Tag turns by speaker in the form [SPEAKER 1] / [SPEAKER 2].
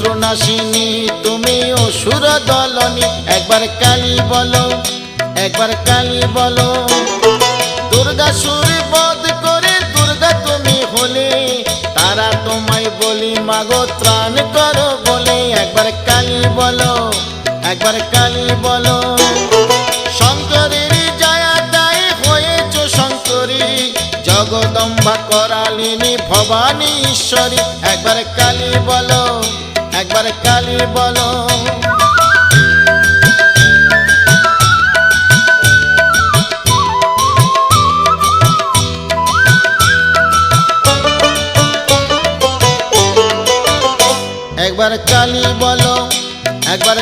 [SPEAKER 1] শত্রুনাশিনী তুমি অসুর দলনী। একবার কালী বলো, একবার কালী বলো। দুর্গাসুর বধ করে দুর্গা তুমি হলে, তারা তোমায় বলি মাগো ত্রাণ করো বলে। একবার কালী বলো, একবার কালী বলো। শঙ্করের জয়াদায় হয়েছ শঙ্করী, জগদম্বা করালিনী ভবানী ঈশ্বরী। একবার কালী বলো, একবার কালী বলো। একবার কালী বলো, একবার